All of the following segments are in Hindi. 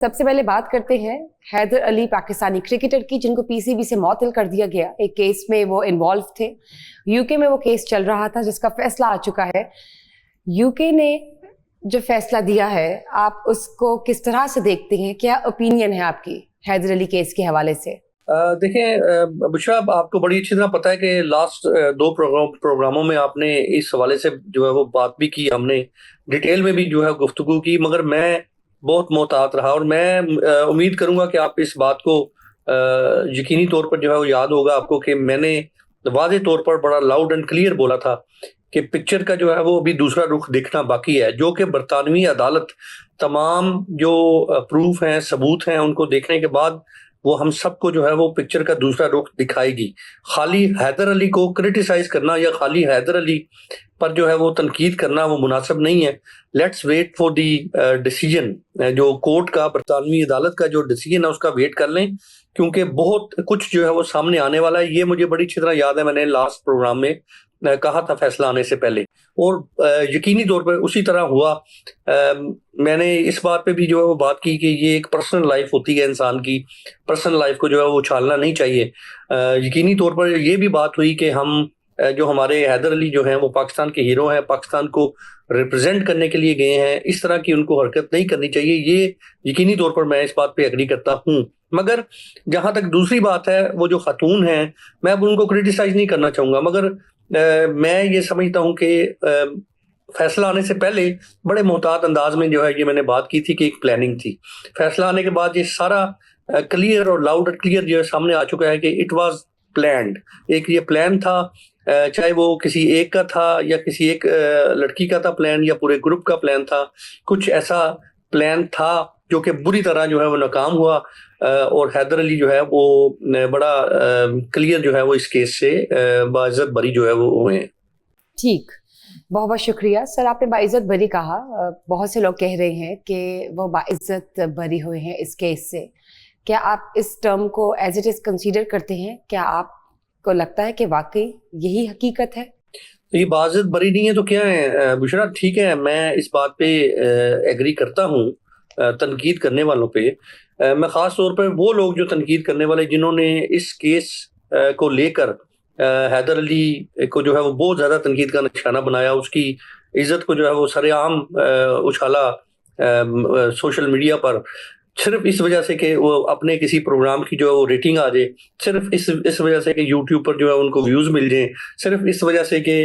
सबसे पहले बात करते हैं हैदर अली पाकिस्तानी क्रिकेटर की, जिनको पीसीबी से मुअत्तल कर दिया गया। एक केस में वो इन्वॉल्व थे। यूके में वो केस चल रहा था जिसका फैसला आ चुका है। यूके ने जो फैसला दिया है, आप उसको किस तरह से देखते हैं? क्या ओपिनियन है आपकी हैदर अली केस के हवाले से? देखें बुशरा, आपको बड़ी अच्छी तरह पता है कि लास्ट दो प्रोग्रामों में आपने इस हवाले से जो है वो बात भी की, हमने डिटेल में भी जो है गुफ्तगू की, मगर मैं बहुत मोहतात रहा। और मैं उम्मीद करूंगा कि आप इस बात को यकीनी तौर पर जो है वो याद होगा आपको कि मैंने वाज़े तौर पर बड़ा लाउड एंड क्लियर बोला था कि पिक्चर का जो है वो अभी दूसरा रुख दिखना बाकी है, जो कि बरतानवी अदालत तमाम जो प्रूफ हैं, सबूत हैं, उनको देखने के बाद वो हम सबको जो है वो पिक्चर का दूसरा रुख दिखाएगी। खाली हैदर अली को क्रिटिसाइज करना या खाली हैदर अली पर जो है वो तनकीद करना वो मुनासिब नहीं है। Let's wait for the decision, जो कोर्ट का, बरतानवी अदालत का जो डिसीजन है उसका वेट कर लें, क्योंकि बहुत कुछ जो है वो सामने आने वाला है। ये मुझे बड़ी अच्छी तरह याद है, मैंने लास्ट प्रोग्राम में कहा था फैसला आने से पहले, और यकीनी तौर पर उसी तरह हुआ। मैंने इस बात पे भी जो है वो बात की कि ये एक पर्सनल लाइफ होती है, इंसान की पर्सनल लाइफ को जो है वो उछालना नहीं चाहिए। यकीनी तौर पर ये भी बात हुई कि हम जो हमारे हैदर अली जो हैं वो पाकिस्तान के हीरो हैं, पाकिस्तान को रिप्रेजेंट करने के लिए गए हैं, इस तरह की उनको हरकत नहीं करनी चाहिए। ये यकीनी तौर पर मैं इस बात पे एग्री करता हूँ। मगर जहां तक दूसरी बात है, वो जो खातून हैं, मैं अब उनको क्रिटिसाइज नहीं करना चाहूंगा, मगर मैं ये समझता हूँ कि फैसला आने से पहले बड़े मोहतात अंदाज में जो है ये मैंने बात की थी कि एक प्लानिंग थी। फैसला आने के बाद ये सारा क्लियर और लाउड एंड क्लियर जो है सामने आ चुका है कि इट वाज प्लान्ड। एक ये प्लान था, चाहे वो किसी एक का था या किसी एक लड़की का था प्लान या पूरे ग्रुप का प्लान था, कुछ ऐसा प्लान था जो कि बुरी तरह जो है वो नाकाम हुआ। और हैदर अली जो है वो बड़ा क्लियर जो है वो इस केस से बाइज्जत बरी जो है वो हुए हैं। ठीक, बहुत बहुत शुक्रिया सर, आपने बाइज्जत बरी कहा। बहुत से लोग कह रहे हैं कि वो बाइज्जत बरी हुए हैं इस केस से। क्या आप इस टर्म को एज इट इज कंसीडर करते हैं? क्या आपको लगता है कि वाकई यही हकीकत है? तो ये बाइज्जत बरी नहीं है तो क्या है बुशरा? ठीक है, मैं इस बात पे एग्री करता हूँ तनकीद करने वालों पे। मैं ख़ास तौर पर वो लोग जो तनकीद करने वाले, जिन्होंने इस केस को लेकर हैदर अली को जो है वो बहुत ज़्यादा तनकीद का निशाना बनाया, उसकी इज़्ज़त को जो है वो सरेआम उछाला सोशल मीडिया पर, सिर्फ इस वजह से कि वो अपने किसी प्रोग्राम की जो है वो रेटिंग आ जाए, सिर्फ इस वजह से कि यूट्यूब पर जो है उनको व्यूज़ मिल जाए, सिर्फ इस वजह से कि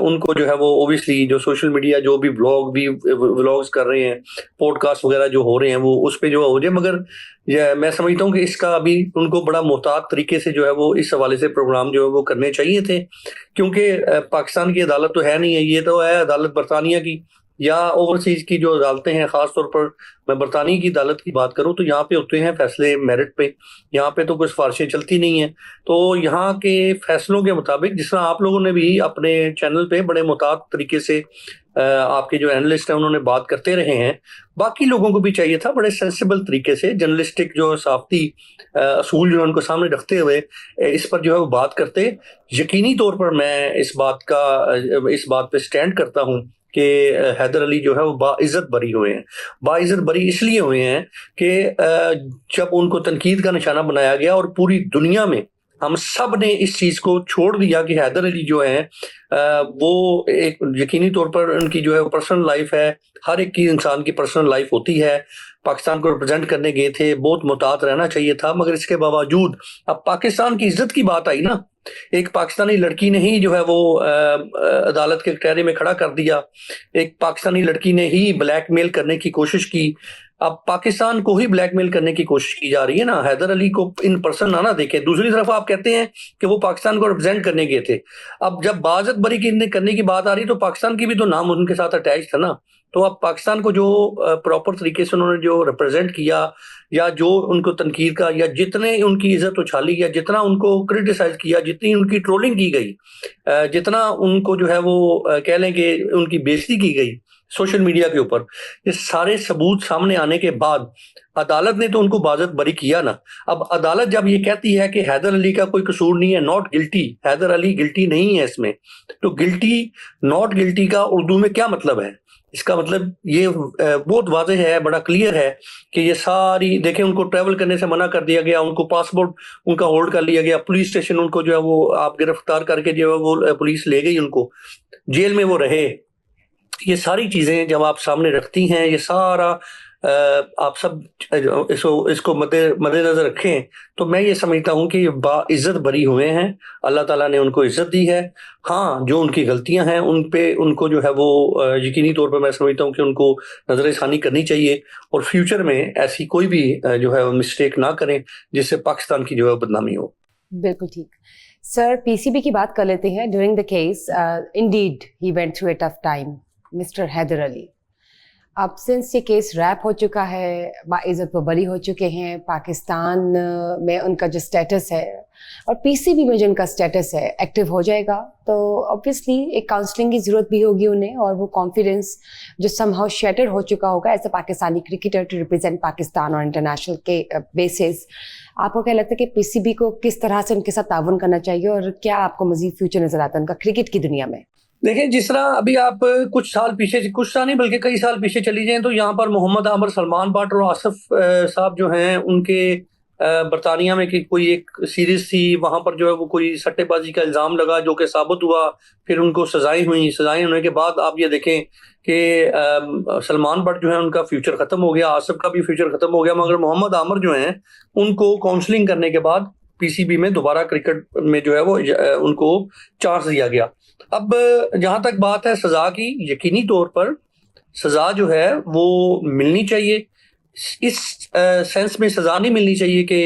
उनको जो है वो ओबियसली जो सोशल मीडिया जो भी व्लॉग्स कर रहे हैं, पॉडकास्ट वगैरह जो हो रहे हैं, वो उस पर जो हो जाए। मगर मैं समझता हूँ कि इसका अभी उनको बड़ा मोहतात तरीके से जो है वो इस हवाले से प्रोग्राम जो है वो करने चाहिए थे, क्योंकि पाकिस्तान की अदालत तो है नहीं है, ये तो है अदालत बरतानिया की या ओवरसीज की जो अदालतें हैं। खास तौर पर मैं बरतानिया की अदालत की बात करूं तो यहाँ पे होते हैं फैसले मेरिट पे, यहाँ पे तो कुछ सिफारिशें चलती नहीं है। तो यहाँ के फैसलों के मुताबिक, जिस तरह आप लोगों ने भी अपने चैनल पे बड़े मुताबिक तरीके से आपके जो एनालिस्ट हैं उन्होंने बात करते रहे हैं, बाकी लोगों को भी चाहिए था बड़े सेंसिबल तरीके से, जर्नलिस्टिक जो साफ्ती असूल जो है उनको सामने रखते हुए इस पर जो है वो बात करते। यकीनी तौर पर मैं इस बात पे स्टैंड करता हूँ कि हैदर अली जो है वो बाइज्जत बरी हुए हैं। बाइज्जत बरी इसलिए हुए हैं कि जब उनको तनकीद का निशाना बनाया गया और पूरी दुनिया में हम सब ने इस चीज को छोड़ दिया कि हैदर अली जो है वो एक यकीनी तौर पर उनकी जो है पर्सनल लाइफ है, हर एक की इंसान की पर्सनल लाइफ होती है। पाकिस्तान को रिप्रेजेंट करने गए थे, बहुत मुहतात रहना चाहिए था, मगर इसके बावजूद अब पाकिस्तान की इज्जत की बात आई ना, एक पाकिस्तानी लड़की ने ही जो है वो अदालत के कटहरे में खड़ा कर दिया, एक पाकिस्तानी लड़की ने ही ब्लैकमेल करने की कोशिश की। अब पाकिस्तान को ही ब्लैकमेल करने की कोशिश की जा रही है ना, हैदर अली को इन पर्सन ना देखे। दूसरी तरफ आप कहते हैं कि वो पाकिस्तान को रिप्रेजेंट करने गए थे। अब जब बाइज्जत बरी करने की बात आ रही तो पाकिस्तान की भी तो नाम उनके साथ अटैच था ना। तो अब पाकिस्तान को जो प्रॉपर तरीके से उन्होंने जो रिप्रेजेंट किया, या जो उनको तनकीद का, या जितने उनकी इज्जत उछाली, या जितना उनको क्रिटिसाइज किया, जितनी उनकी ट्रोलिंग की गई, जितना उनको जो है वो कह लें कि उनकी बेइज्जती की गई सोशल मीडिया के ऊपर, ये सारे सबूत सामने आने के बाद अदालत ने तो उनको बाइज्जत बरी किया ना। अब अदालत जब ये कहती है कि हैदर अली का कोई कसूर नहीं है, not guilty, Haider Ali guilty नहीं है इसमें, तो गिल्टी नॉट गिल्टी का उर्दू में क्या मतलब है? इसका मतलब ये बहुत वाज़ेह है, बड़ा क्लियर है कि ये सारी देखें, उनको ट्रैवल करने से मना कर दिया गया, उनको पासपोर्ट उनका होल्ड कर लिया गया, पुलिस स्टेशन उनको जो है वो आप गिरफ्तार करके जो है वो पुलिस ले गई उनको, जेल में वो रहे। ये सारी चीज़ें जब आप सामने रखती हैं, ये सारा आप सब इसको मद्देनज़र रखें, तो मैं ये समझता हूँ कि ये बाइज़्ज़त बरी हुए हैं, अल्लाह ताला ने उनको इज़्ज़त दी है। हाँ, जो उनकी गलतियाँ हैं उन पे उनको जो है वो यकीनी तौर पे मैं समझता हूँ कि उनको नज़र-ए-षानी करनी चाहिए और फ्यूचर में ऐसी कोई भी जो है मिस्टेक ना करें जिससे पाकिस्तान की जो है बदनामी हो। बिल्कुल ठीक। सर, पीसीबी की बात कर लेते हैं। During the case indeed he went through a tough time, mister Haider Ali. अब सिंस ये केस रैप हो चुका है, बाइज़्ज़त वो बरी हो चुके हैं, पाकिस्तान में उनका जो स्टेटस है और पीसीबी में जो उनका स्टेटस है एक्टिव हो जाएगा, तो ऑब्वियसली एक काउंसलिंग की ज़रूरत भी होगी उन्हें, और वो कॉन्फिडेंस जो समहाउ शैटर हो चुका होगा as a Pakistani cricketer to represent Pakistan और इंटरनेशनल के बेसिस। आपको क्या लगता है कि पीसीबी को किस तरह से उनके साथ ताउन करना चाहिए, और क्या आपको मज़ीद फ्यूचर नज़र आता है उनका क्रिकेट की दुनिया में? देखिए, जिस तरह अभी आप कुछ साल नहीं बल्कि कई साल पीछे चली जाएं तो यहाँ पर मोहम्मद आमर, सलमान बट और आसिफ साहब जो हैं उनके बरतानिया में कि कोई एक सीरीज थी, वहाँ पर जो है वो कोई सट्टेबाजी का इल्ज़ाम लगा जो कि साबित हुआ, फिर उनको सजाएं हुई। सजाएं होने के बाद आप ये देखें कि सलमान बट जो है उनका फ्यूचर ख़त्म हो गया, आसिफ का भी फ्यूचर ख़त्म हो गया, मगर मोहम्मद आमर जो हैं उनको काउंसलिंग करने के बाद पीसीबी में दोबारा क्रिकेट में जो है वो उनको चांस दिया गया। अब जहाँ तक बात है सज़ा की, यकीनी तौर पर सज़ा जो है वो मिलनी चाहिए। इस सेंस में सज़ा नहीं मिलनी चाहिए कि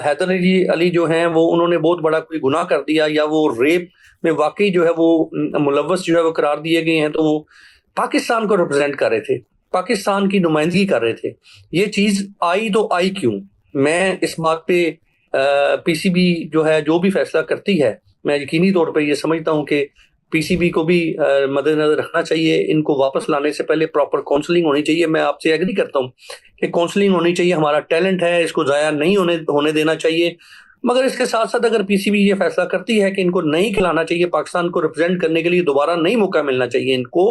हैदर अली जो हैं वो उन्होंने बहुत बड़ा कोई गुनाह कर दिया या वो रेप में वाकई जो है वो मुलव्वस जो है वो करार दिए गए हैं, तो वो पाकिस्तान को रिप्रेजेंट कर रहे थे, पाकिस्तान की नुमाइंदगी कर रहे थे। ये चीज़ आई तो आई क्यों? मैं इस बात पे पीसीबी जो है जो भी फैसला करती है, मैं यकीनी तौर पे ये समझता हूँ कि पीसीबी को भी मद्देनजर रखना चाहिए। इनको वापस लाने से पहले प्रॉपर काउंसलिंग होनी चाहिए। मैं आपसे एग्री करता हूँ कि काउंसलिंग होनी चाहिए, हमारा टैलेंट है, इसको ज़ाया नहीं होने देना चाहिए। मगर इसके साथ साथ अगर पीसीबी ये फैसला करती है कि इनको नहीं खिलाना चाहिए, पाकिस्तान को रिप्रेजेंट करने के लिए दोबारा नहीं मौका मिलना चाहिए इनको,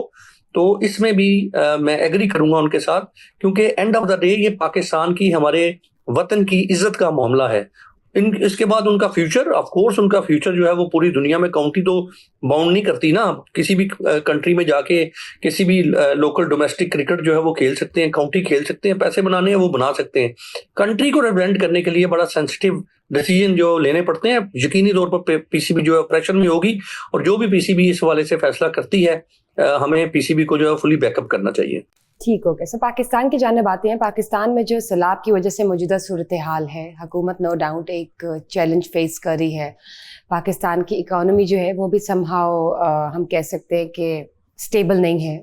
तो इसमें भी मैं एग्री करूंगा उनके साथ, क्योंकि एंड ऑफ द डे ये पाकिस्तान की, हमारे वतन की इज्जत का मामला है। इसके बाद उनका फ्यूचर, ऑफ कोर्स उनका फ्यूचर जो है वो पूरी दुनिया में, काउंटी तो बाउंड नहीं करती ना, किसी भी कंट्री में जाके किसी भी लोकल डोमेस्टिक क्रिकेट जो है वो खेल सकते हैं, काउंटी खेल सकते हैं, पैसे बनाने हैं वो बना सकते हैं। कंट्री को रिप्रेजेंट करने के लिए बड़ा सेंसिटिव डिसीजन जो लेने पड़ते हैं, यकीनी तौर पर पीसीबी जो है ऑपरेशन में होगी, और जो भी पीसीबी इस हवाले से फैसला करती है हमें पीसीबी को जो है फुली बैकअप करना चाहिए। ठीक हो गया। सो पाकिस्तान की जानिब आते हैं। पाकिस्तान में जो सैलाब की वजह से मौजूदा सूरत हाल है, हुकूमत नो डाउट एक चैलेंज फेस कर रही है। पाकिस्तान की इकॉनमी जो है वो भी समहाउ हम कह सकते हैं कि स्टेबल नहीं है,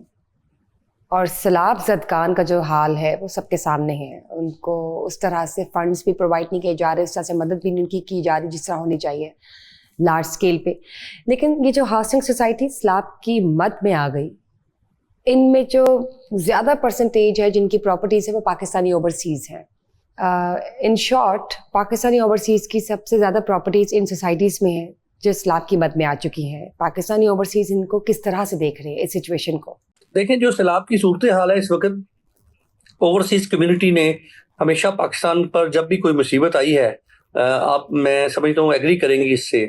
और सैलाब ज़दगान का जो हाल है वो सबके सामने है। उनको उस तरह से फंड्स भी प्रोवाइड नहीं किए जा रहे, उस तरह से मदद भी नहीं उनकी की जा रही जिस तरह होनी चाहिए लार्ज स्केल पे। लेकिन ये जो हाउसिंग सोसाइटी सैलाब की मद में आ गई, इनमें जो ज़्यादा परसेंटेज है जिनकी प्रॉपर्टीज़ है वो पाकिस्तानी ओवरसीज़ हैं। इन शॉर्ट, पाकिस्तानी ओवरसीज़ की सबसे ज़्यादा प्रॉपर्टीज़ इन सोसाइटीज़ में है जो सैलाब की मद में आ चुकी हैं। पाकिस्तानी ओवरसीज़ इनको किस तरह से देख रहे हैं इस सिचुएशन को? देखें, जो सैलाब की सूरत हाल है इस वक्त, ओवरसीज़ कम्युनिटी ने हमेशा पाकिस्तान पर जब भी कोई मुसीबत आई है, मैं समझता हूँ एग्री करेंगे इससे,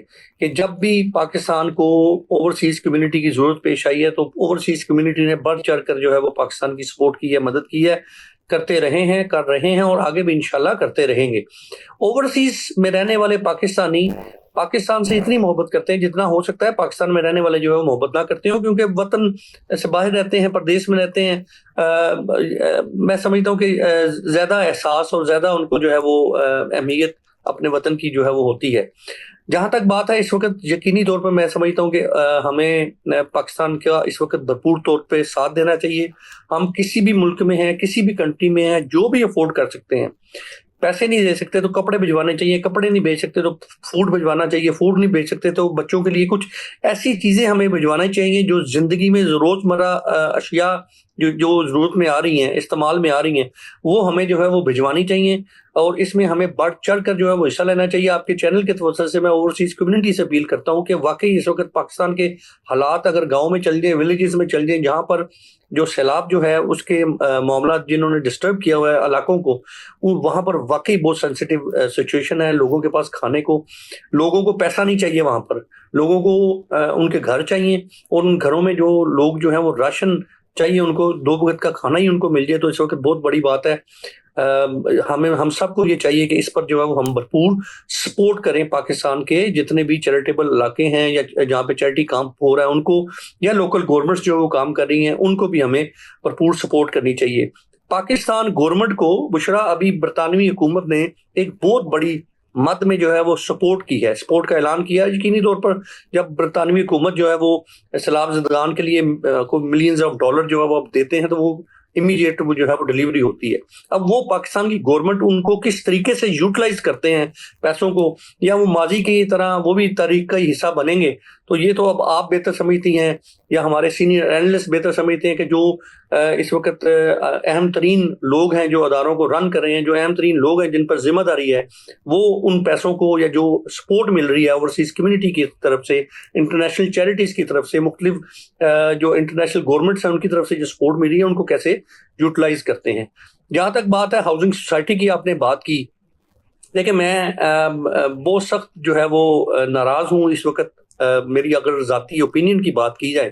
कि जब भी पाकिस्तान को ओवरसीज़ कम्युनिटी की ज़रूरत पेश आई है तो ओवरसीज़ कम्युनिटी ने बढ़ चढ़ कर जो है वो पाकिस्तान की सपोर्ट की है, मदद की है, करते रहे हैं, कर रहे हैं और आगे भी इंशाल्लाह करते रहेंगे। ओवरसीज़ में रहने वाले पाकिस्तानी पाकिस्तान से इतनी मोहब्बत करते हैं जितना हो सकता है पाकिस्तान में रहने वाले जो है वो मोहब्बत ना करते हो, क्योंकि वतन से बाहर रहते हैं, प्रदेश में रहते हैं। मैं समझता हूँ कि ज़्यादा एहसास और ज़्यादा उनको जो है वो अहमियत अपने वतन की जो है वो होती है। जहाँ तक बात है इस वक्त, यकीनी तौर पर मैं समझता हूँ कि हमें पाकिस्तान का इस वक्त भरपूर तौर पे साथ देना चाहिए। हम किसी भी मुल्क में हैं, किसी भी कंट्री में हैं, जो भी अफोर्ड कर सकते हैं, पैसे नहीं दे सकते तो कपड़े भिजवाने चाहिए, कपड़े नहीं बेच सकते तो फूड भिजवाना चाहिए, फूड नहीं बेच सकते तो बच्चों के लिए कुछ ऐसी चीज़ें हमें भिजवाना चाहिए जो ज़िंदगी में ज़रूरतमर्रा अशिया जो जो ज़रूरत में आ रही हैं, इस्तेमाल में आ रही हैं, वो हमें जो है वो भिजवानी चाहिए और इसमें हमें बढ़ चढ़ कर जो है वो हिस्सा लेना चाहिए। आपके चैनल की तरफ से मैं ओवरसीज़ कम्युनिटी से अपील करता हूँ कि वाक़ई इस वक़्त पाकिस्तान के हालात अगर गाँव में चल जाएँ, विलेजेस में चल जाएँ, जहाँ पर जो सैलाब जो है उसके मामला जिन्होंने डिस्टर्ब किया हुआ है इलाकों को, वहाँ पर वाक़ई बहुत सेंसिटिव सिचुएशन है। लोगों के पास खाने को, लोगों को पैसा नहीं चाहिए वहाँ पर, लोगों को उनके घर चाहिए और उन घरों में जो लोग जो हैं वो राशन चाहिए, उनको 2 वक़्त का खाना ही उनको मिल जाए, तो इस वक़्त बहुत बड़ी बात है। हम सबको ये चाहिए कि इस पर जो है वो हम भरपूर सपोर्ट करें। पाकिस्तान के जितने भी चैरिटेबल इलाके हैं या जहाँ पे चैरिटी काम हो रहा है उनको, या लोकल गवर्नमेंट्स जो वो काम कर रही हैं उनको भी हमें भरपूर सपोर्ट करनी चाहिए। पाकिस्तान गवर्नमेंट को बुशरा अभी बरतानवी हुकूमत ने एक बहुत बड़ी मद में जो है वो सपोर्ट की है, सपोर्ट का ऐलान किया है। यकीनी तौर पर जब बरतानवी हुकूमत जो है वो सैलाब ज़दगान के लिए कोई मिलियंस ऑफ डॉलर जो है वो अब देते हैं, तो वो इमीडिएट वो जो है वो डिलीवरी होती है। अब वो पाकिस्तान की गवर्नमेंट उनको किस तरीके से यूटिलाइज करते हैं पैसों को, या वो माजी की तरह वो भी तारीख का ही हिस्सा बनेंगे, तो ये तो अब आप बेहतर समझती हैं या हमारे सीनियर एनालिस्ट बेहतर समझते हैं कि जो इस वक्त अहम तरीन लोग हैं जो अदारों को रन कर रहे हैं, जो अहम तरीन लोग हैं जिन पर जिम्मेदारी है, वो उन पैसों को या जो सपोर्ट मिल रही है ओवरसीज कम्युनिटी की तरफ से, इंटरनेशनल चैरिटीज़ की तरफ से, मुख्तलिफ जो इंटरनेशनल गवर्नमेंट्स हैं उनकी तरफ से जो सपोर्ट मिल रही है उनको कैसे यूटिलाइज करते हैं। जहाँ तक बात है हाउसिंग सोसाइटी की, आपने बात की, देखिए मैं बहुत सख्त जो है वो नाराज़ हूँ इस वक्त। मेरी अगर ज़ाती ओपिनियन की बात की जाए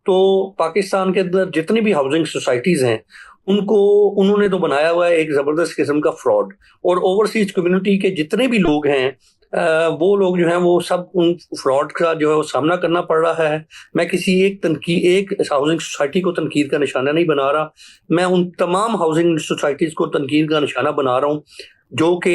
तो पाकिस्तान के अंदर जितनी भी हाउसिंग सोसाइटीज़ हैं उनको उन्होंने तो बनाया हुआ है एक ज़बरदस्त किस्म का फ्रॉड, और ओवरसीज कम्युनिटी के जितने भी लोग हैं वो लोग जो हैं वो सब उन फ्रॉड का जो है वो सामना करना पड़ रहा है। मैं किसी एक हाउसिंग सोसाइटी को तनकीद का निशाना नहीं बना रहा, मैं उन तमाम हाउसिंग सोसाइटीज़ को तनकीद का निशाना बना रहा हूँ जो कि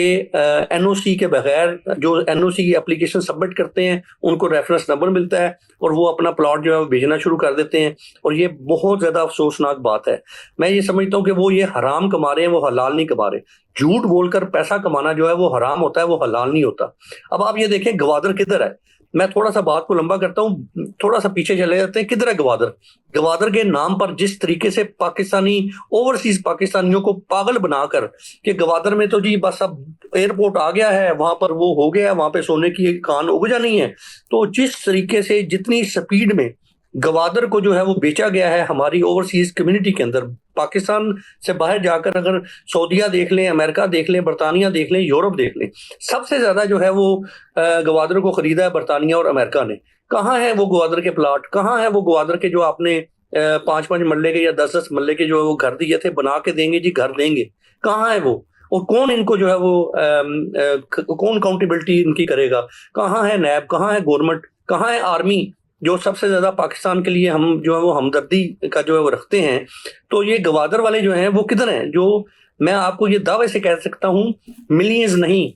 एनओसी के बगैर, जो एनओसी की एप्लीकेशन सबमिट करते हैं उनको रेफरेंस नंबर मिलता है और वो अपना प्लॉट जो है वो भेजना शुरू कर देते हैं, और ये बहुत ज़्यादा अफसोसनाक बात है। मैं ये समझता हूँ कि वो ये हराम कमा रहे हैं, वो हलाल नहीं कमा रहे। झूठ बोलकर पैसा कमाना जो है वो हराम होता है, वो हलाल नहीं होता। अब आप ये देखें गवादर किधर है, मैं थोड़ा सा बात को लंबा करता हूँ, थोड़ा सा पीछे चले जाते हैं। किधर है गवादर? गवादर के नाम पर जिस तरीके से पाकिस्तानी ओवरसीज पाकिस्तानियों को पागल बनाकर कि गवादर में तो जी बस अब एयरपोर्ट आ गया है, वहां पर वो हो गया, वहां पे सोने की कान उग जानी है, तो जिस तरीके से जितनी स्पीड में गवादर को जो है वो बेचा गया है हमारी ओवरसीज कम्युनिटी के अंदर, पाकिस्तान से बाहर जाकर अगर सऊदीया देख लें, अमेरिका देख लें, बरतानिया देख लें, यूरोप देख लें, सबसे ज्यादा जो है वो गवादर को खरीदा है बरतानिया और अमेरिका ने। कहाँ है वो गवादर के प्लाट? कहाँ है वो गवादर के जो आपने 5-5 मरले के या 10-10 मरले के जो वो घर दिए थे, बना के देंगे जी, घर देंगे? कहाँ है वो? और कौन इनको जो है वो कौन अकाउंटेबिलिटी इनकी करेगा? कहाँ है नैब? कहाँ है गवर्नमेंट? कहाँ है आर्मी जो सबसे ज्यादा पाकिस्तान के लिए हम जो है वो हमदर्दी का जो है वो रखते हैं? तो ये गवादर वाले जो हैं वो किधर हैं? जो मैं आपको ये दावे से कह सकता हूँ मिलियंस नहीं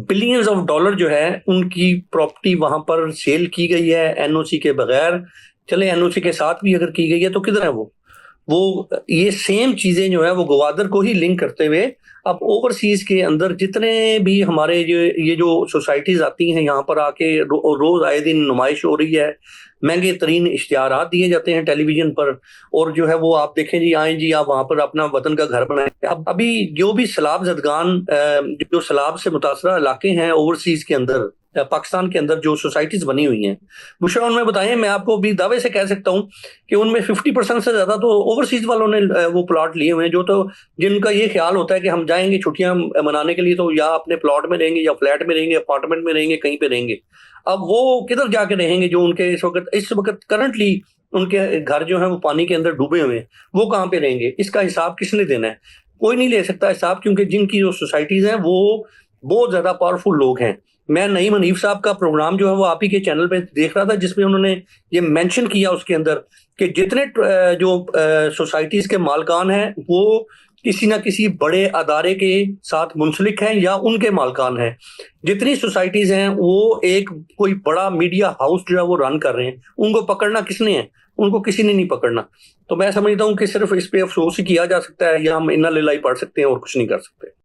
बिलियंस ऑफ डॉलर जो है उनकी प्रॉपर्टी वहां पर सेल की गई है एनओसी के बगैर। चले एनओसी के साथ भी अगर की गई है तो किधर है वो ये सेम चीजें जो है वो गवादर को ही लिंक करते हुए अब ओवरसीज के अंदर जितने भी हमारे ये जो सोसाइटीज आती हैं यहाँ पर आके रोज आए दिन नुमाइश हो रही है, महंगे तरीन इश्तिहारात दिए जाते हैं टेलीविजन पर, और जो है वो आप देखें जी, आए जी आप वहां पर अपना वतन का घर बनाएं। अब अभी जो भी सैलाब ज़दगान जो सैलाब से मुतासरा इलाके हैं ओवरसीज के अंदर, पाकिस्तान के अंदर जो सोसाइटीज बनी हुई हैं, बुशरा उनमें बताएं, मैं आपको भी दावे से कह सकता हूं कि उनमें 50% से ज्यादा तो ओवरसीज वालों ने वो प्लॉट लिए हुए हैं, जो तो जिनका ये ख्याल होता है कि हम जाएंगे छुट्टियां मनाने के लिए तो या अपने प्लॉट में रहेंगे या फ्लैट में रहेंगे, अपार्टमेंट में रहेंगे, कहीं पे रहेंगे। अब वो किधर जाके रहेंगे जो उनके इस वक्त करंटली उनके घर जो है वो पानी के अंदर डूबे हुए हैं, वो कहाँ पे रहेंगे? इसका हिसाब किसने देना है? कोई नहीं ले सकता हिसाब, क्योंकि जिनकी जो सोसाइटीज हैं वो बहुत ज्यादा पावरफुल लोग हैं। मैं नईम हनीफ साहब का प्रोग्राम जो है वो आप ही के चैनल पे देख रहा था, जिसमें उन्होंने ये मेंशन किया उसके अंदर कि जितने जो सोसाइटीज के मालकान हैं वो किसी ना किसी बड़े अदारे के साथ मुंसलिक हैं या उनके मालकान हैं। जितनी सोसाइटीज हैं वो एक कोई बड़ा मीडिया हाउस जो है वो रन कर रहे हैं। उनको पकड़ना किसने है? उनको किसी ने नहीं पकड़ना। तो मैं समझता हूँ कि सिर्फ इस पे अफसोस ही किया जा सकता है या हम इन्ना लिल्लाही पढ़ सकते हैं और कुछ नहीं कर सकते।